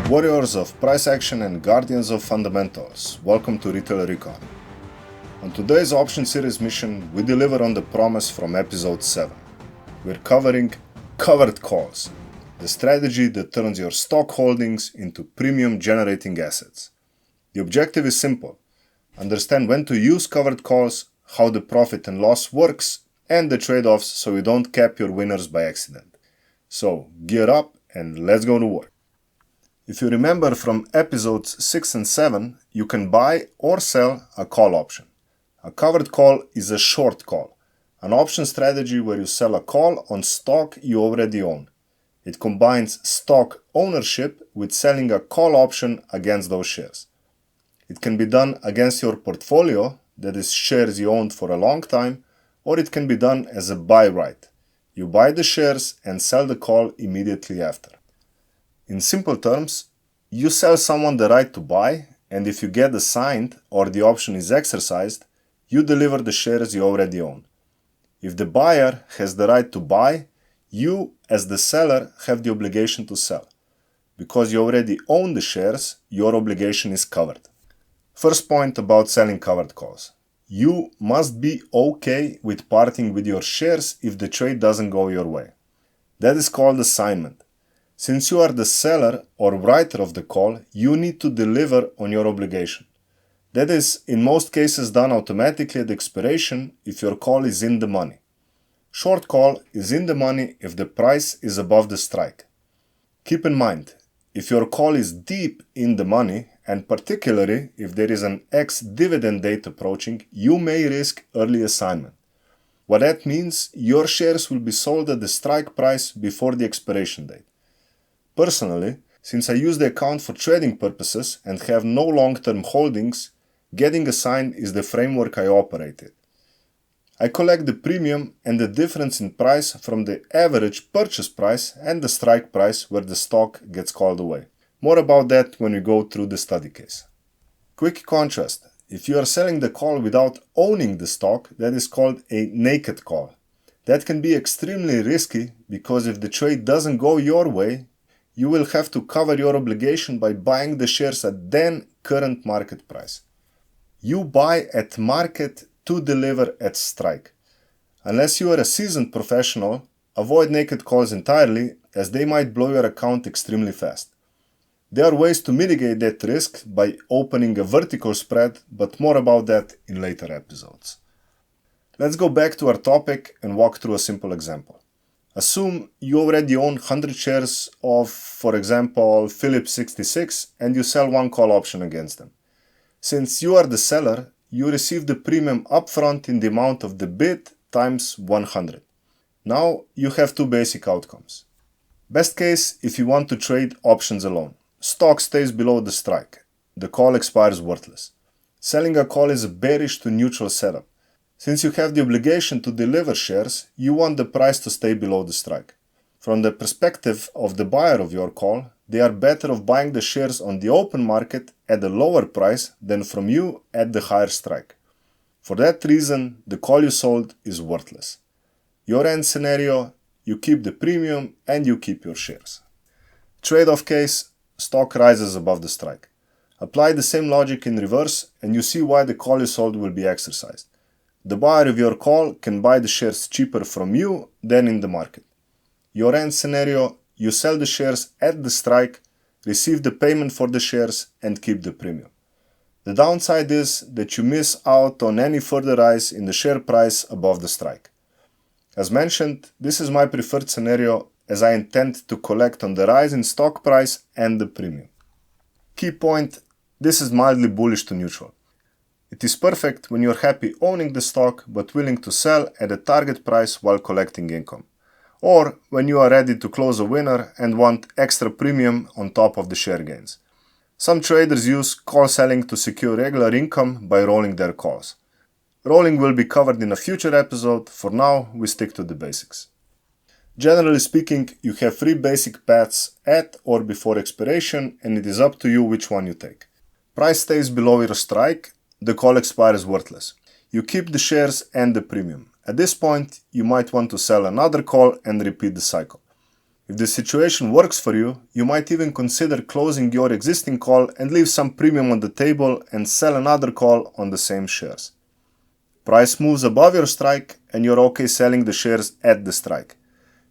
Warriors of price action and guardians of fundamentals, welcome to Retail Recon. On today's option series mission, we deliver on the promise from episode 7. We're covering covered calls, the strategy that turns your stock holdings into premium generating assets. The objective is simple: understand when to use covered calls, how the profit and loss works, and the trade-offs so you don't cap your winners by accident. So gear up and let's go to work. If you remember from episodes 6 and 7, you can buy or sell a call option. A covered call is a short call, an option strategy where you sell a call on stock you already own. It combines stock ownership with selling a call option against those shares. It can be done against your portfolio, that is shares you owned for a long time, or it can be done as a buy right. You buy the shares and sell the call immediately after. In simple terms, you sell someone the right to buy, and if you get assigned or the option is exercised, you deliver the shares you already own. If the buyer has the right to buy, you, as the seller, have the obligation to sell. Because you already own the shares, your obligation is covered. First point about selling covered calls. You must be okay with parting with your shares if the trade doesn't go your way. That is called assignment. Since you are the seller or writer of the call, you need to deliver on your obligation. That is, in most cases, done automatically at expiration if your call is in the money. Short call is in the money if the price is above the strike. Keep in mind, if your call is deep in the money, and particularly if there is an ex-dividend date approaching, you may risk early assignment. What that means, your shares will be sold at the strike price before the expiration date. Personally, since I use the account for trading purposes and have no long-term holdings, getting assigned is the framework I operate in. I collect the premium and the difference in price from the average purchase price and the strike price where the stock gets called away. More about that when we go through the study case. Quick contrast: if you are selling the call without owning the stock, that is called a naked call. That can be extremely risky because if the trade doesn't go your way, you will have to cover your obligation by buying the shares at then current market price. You buy at market to deliver at strike. Unless you are a seasoned professional, avoid naked calls entirely, as they might blow your account extremely fast. There are ways to mitigate that risk by opening a vertical spread, but more about that in later episodes. Let's go back to our topic and walk through a simple example. Assume you already own 100 shares of, for example, Philips 66 and you sell one call option against them. Since you are the seller, you receive the premium upfront in the amount of the bid times 100. Now you have two basic outcomes. Best case if you want to trade options alone. Stock stays below the strike. The call expires worthless. Selling a call is a bearish to neutral setup. Since you have the obligation to deliver shares, you want the price to stay below the strike. From the perspective of the buyer of your call, they are better off buying the shares on the open market at a lower price than from you at the higher strike. For that reason, the call you sold is worthless. Your end scenario: you keep the premium and you keep your shares. Trade-off case: stock rises above the strike. Apply the same logic in reverse and you see why the call you sold will be exercised. The buyer of your call can buy the shares cheaper from you than in the market. Your end scenario: you sell the shares at the strike, receive the payment for the shares, and keep the premium. The downside is that you miss out on any further rise in the share price above the strike. As mentioned, this is my preferred scenario as I intend to collect on the rise in stock price and the premium. Key point: this is mildly bullish to neutral. It is perfect when you're happy owning the stock but willing to sell at a target price while collecting income. Or when you are ready to close a winner and want extra premium on top of the share gains. Some traders use call selling to secure regular income by rolling their calls. Rolling will be covered in a future episode. For now, we stick to the basics. Generally speaking, you have three basic paths at or before expiration, and it is up to you which one you take. Price stays below your strike, the call expires worthless. You keep the shares and the premium. At this point, you might want to sell another call and repeat the cycle. If the situation works for you, you might even consider closing your existing call and leave some premium on the table and sell another call on the same shares. Price moves above your strike and you're okay selling the shares at the strike.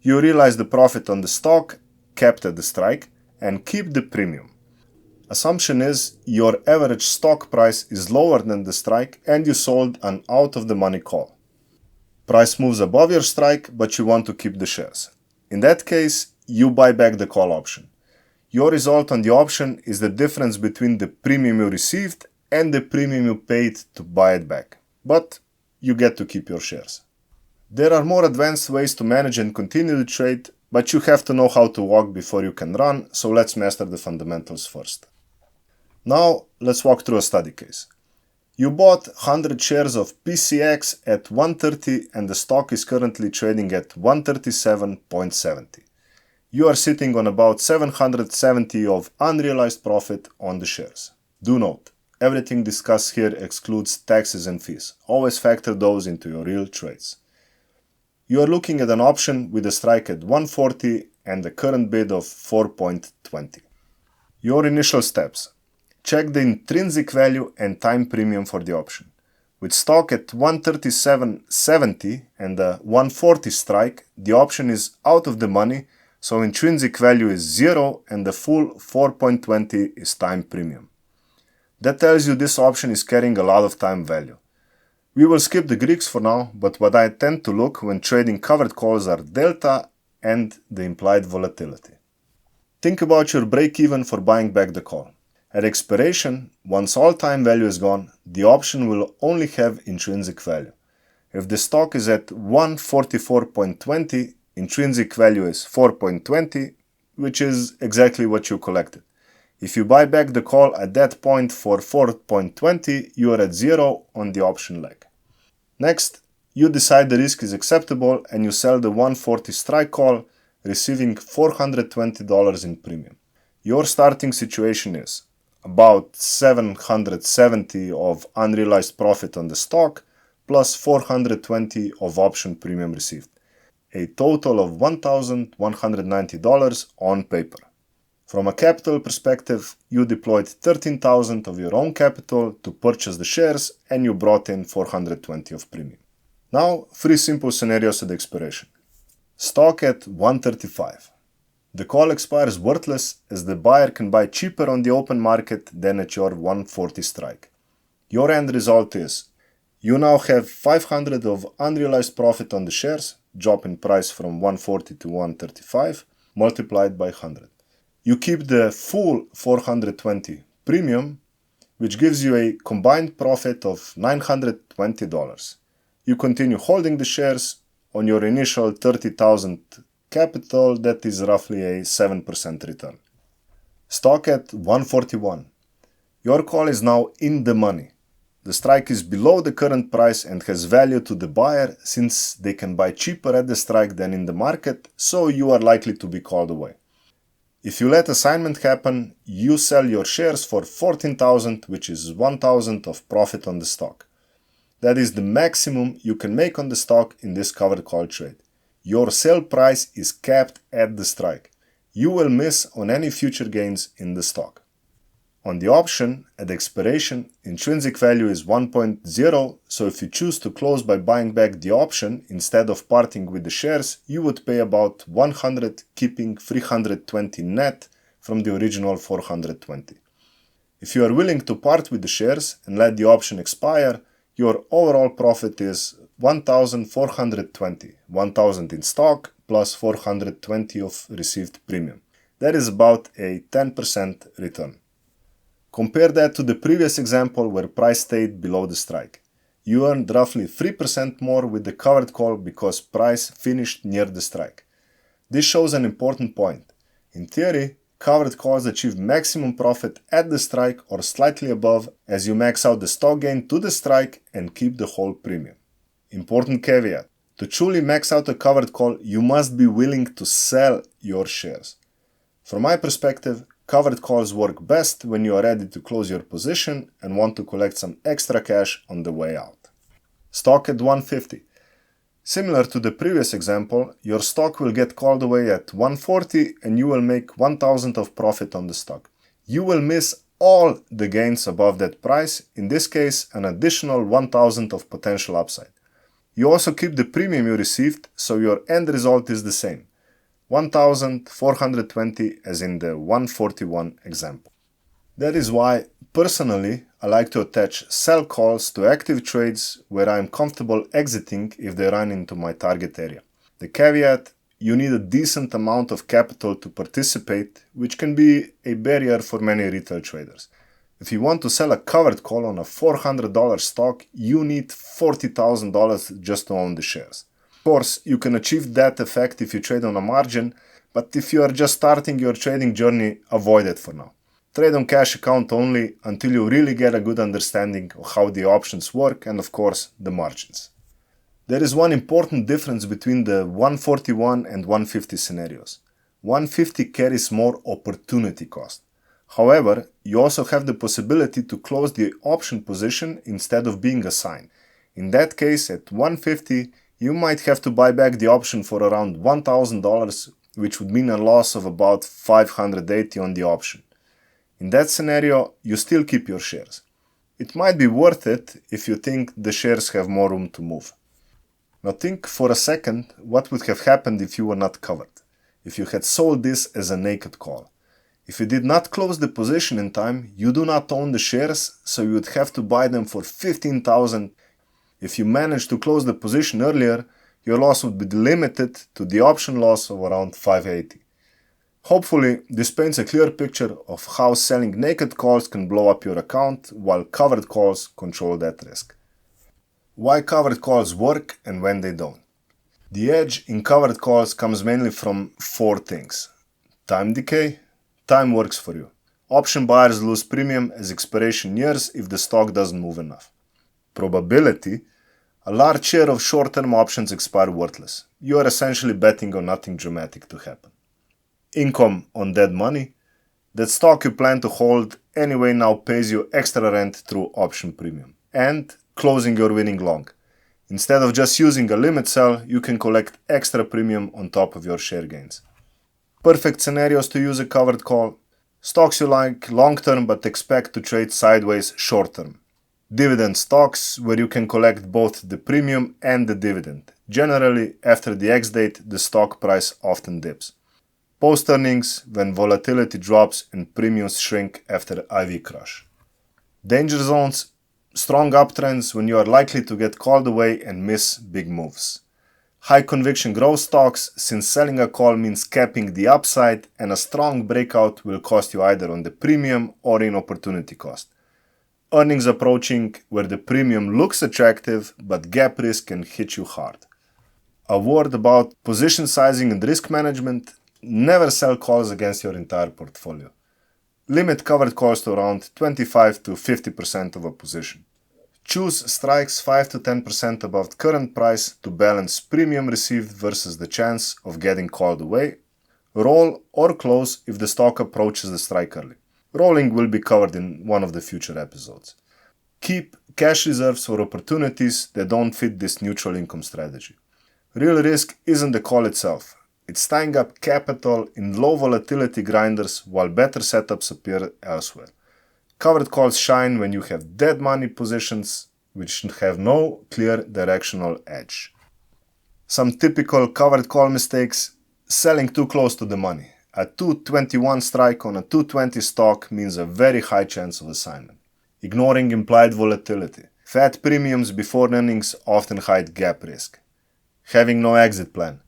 You realize the profit on the stock, kept at the strike, and keep the premium. Assumption is your average stock price is lower than the strike and you sold an out-of-the-money call. Price moves above your strike, but you want to keep the shares. In that case, you buy back the call option. Your result on the option is the difference between the premium you received and the premium you paid to buy it back. But you get to keep your shares. There are more advanced ways to manage and continue the trade, but you have to know how to walk before you can run, so let's master the fundamentals first. Now, let's walk through a study case. You bought 100 shares of PCX at 130 and the stock is currently trading at 137.70. You are sitting on about 770 of unrealized profit on the shares. Do note, everything discussed here excludes taxes and fees. Always factor those into your real trades. You are looking at an option with a strike at 140 and a current bid of 4.20. Your initial steps. Check the intrinsic value and time premium for the option. With stock at 137.70 and a 140 strike, the option is out of the money, so intrinsic value is 0 and the full 4.20 is time premium. That tells you this option is carrying a lot of time value. We will skip the Greeks for now, but what I tend to look when trading covered calls are delta and the implied volatility. Think about your break-even for buying back the call. At expiration, once all time value is gone, the option will only have intrinsic value. If the stock is at 144.20, intrinsic value is 4.20, which is exactly what you collected. If you buy back the call at that point for 4.20, you are at 0 on the option leg. Next, you decide the risk is acceptable and you sell the 140 strike call, receiving $420 in premium. Your starting situation is about 770 of unrealized profit on the stock plus 420 of option premium received. A total of $1,190 on paper. From a capital perspective, you deployed $13,000 of your own capital to purchase the shares and you brought in 420 of premium. Now, 3 simple scenarios at expiration. Stock at 135. The call expires worthless as the buyer can buy cheaper on the open market than at your 140 strike. Your end result is, you now have 500 of unrealized profit on the shares, drop in price from 140 to 135, multiplied by 100. You keep the full 420 premium, which gives you a combined profit of $920. You continue holding the shares on your initial 30,000 capital, that is roughly a 7% return. Stock at 141. Your call is now in the money. The strike is below the current price and has value to the buyer since they can buy cheaper at the strike than in the market, so you are likely to be called away. If you let assignment happen, you sell your shares for $14,000, which is $1,000 of profit on the stock. That is the maximum you can make on the stock in this covered call trade. Your sale price is capped at the strike. You will miss on any future gains in the stock. On the option, at expiration, intrinsic value is 1.0, so if you choose to close by buying back the option instead of parting with the shares, you would pay about 100, keeping 320 net from the original 420. If you are willing to part with the shares and let the option expire, your overall profit is 1,420, 1,000 in stock plus 420 of received premium. That is about a 10% return. Compare that to the previous example where price stayed below the strike. You earned roughly 3% more with the covered call because price finished near the strike. This shows an important point. In theory, covered calls achieve maximum profit at the strike or slightly above as you max out the stock gain to the strike and keep the whole premium. Important caveat. To truly max out a covered call, you must be willing to sell your shares. From my perspective, covered calls work best when you are ready to close your position and want to collect some extra cash on the way out. Stock at 150. Similar to the previous example, your stock will get called away at 140 and you will make 1000 of profit on the stock. You will miss all the gains above that price, in this case an additional 1000 of potential upside. You also keep the premium you received, so your end result is the same, 1420 as in the 141 example. That is why, personally, I like to attach sell calls to active trades where I am comfortable exiting if they run into my target area. The caveat: you need a decent amount of capital to participate, which can be a barrier for many retail traders. If you want to sell a covered call on a $400 stock, you need $40,000 just to own the shares. Of course, you can achieve that effect if you trade on a margin, but if you are just starting your trading journey, avoid it for now. Trade on cash account only until you really get a good understanding of how the options work and, of course, the margins. There is one important difference between the 141 and 150 scenarios. 150 carries more opportunity cost. However, you also have the possibility to close the option position instead of being assigned. In that case, at 150, you might have to buy back the option for around $1,000, which would mean a loss of about $580 on the option. In that scenario, you still keep your shares. It might be worth it if you think the shares have more room to move. Now think for a second what would have happened if you were not covered, if you had sold this as a naked call. If you did not close the position in time, you do not own the shares, so you would have to buy them for $15,000. If you managed to close the position earlier, your loss would be limited to the option loss of around $580. Hopefully, this paints a clear picture of how selling naked calls can blow up your account while covered calls control that risk. Why covered calls work and when they don't. The edge in covered calls comes mainly from four things. Time decay. Time works for you. Option buyers lose premium as expiration nears if the stock doesn't move enough. Probability. A large share of short-term options expire worthless. You are essentially betting on nothing dramatic to happen. Income on dead money. That stock you plan to hold anyway now pays you extra rent through option premium. And closing your winning long. Instead of just using a limit sell, you can collect extra premium on top of your share gains. Perfect scenarios to use a covered call. Stocks you like long-term but expect to trade sideways short-term. Dividend stocks where you can collect both the premium and the dividend. Generally, after the ex-date, the stock price often dips. Post-earnings when volatility drops and premiums shrink after IV crush. Danger zones, strong uptrends when you are likely to get called away and miss big moves. High conviction growth stocks, since selling a call means capping the upside and a strong breakout will cost you either on the premium or in opportunity cost. Earnings approaching where the premium looks attractive but gap risk can hit you hard. A word about position sizing and risk management. Never sell calls against your entire portfolio. Limit covered calls to around 25 to 50% of a position. Choose strikes 5 to 10% above current price to balance premium received versus the chance of getting called away. Roll or close if the stock approaches the strike early. Rolling will be covered in one of the future episodes. Keep cash reserves for opportunities that don't fit this neutral income strategy. Real risk isn't the call itself. It's tying up capital in low volatility grinders while better setups appear elsewhere. Covered calls shine when you have dead money positions which have no clear directional edge. Some typical covered call mistakes: selling too close to the money. A 221 strike on a 220 stock means a very high chance of assignment. Ignoring implied volatility. Fat premiums before earnings often hide gap risk. Having no exit plan.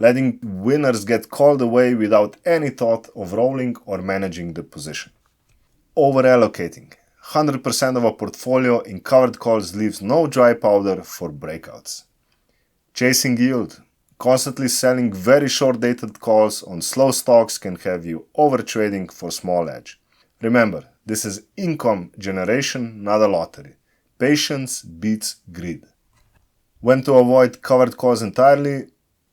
Letting winners get called away without any thought of rolling or managing the position. Over-allocating. 100% of a portfolio in covered calls leaves no dry powder for breakouts. Chasing yield. Constantly selling very short-dated calls on slow stocks can have you overtrading for small edge. Remember, this is income generation, not a lottery. Patience beats greed. When to avoid covered calls entirely?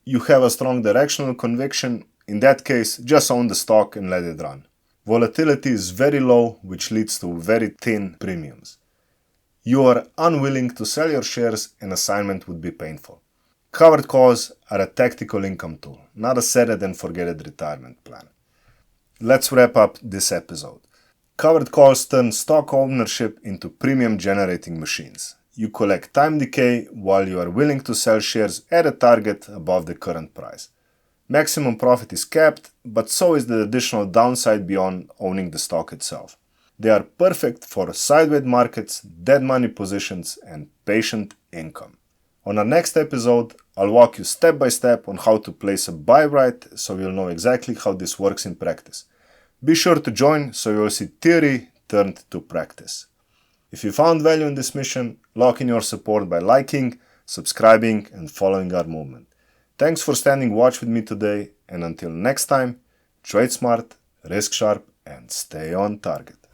You have a strong directional conviction. In that case, just own the stock and let it run. Volatility is very low, which leads to very thin premiums. You are unwilling to sell your shares and assignment would be painful. Covered calls are a tactical income tool, not a set it and forget it retirement plan. Let's wrap up this episode. Covered calls turn stock ownership into premium generating machines. You collect time decay while you are willing to sell shares at a target above the current price. Maximum profit is capped, but so is the additional downside beyond owning the stock itself. They are perfect for sideways markets, dead money positions, and patient income. On our next episode, I'll walk you step by step on how to place a buy right so you'll know exactly how this works in practice. Be sure to join so you'll see theory turned to practice. If you found value in this mission, lock in your support by liking, subscribing, and following our movement. Thanks for standing watch with me today, and until next time, trade smart, risk sharp, and stay on target.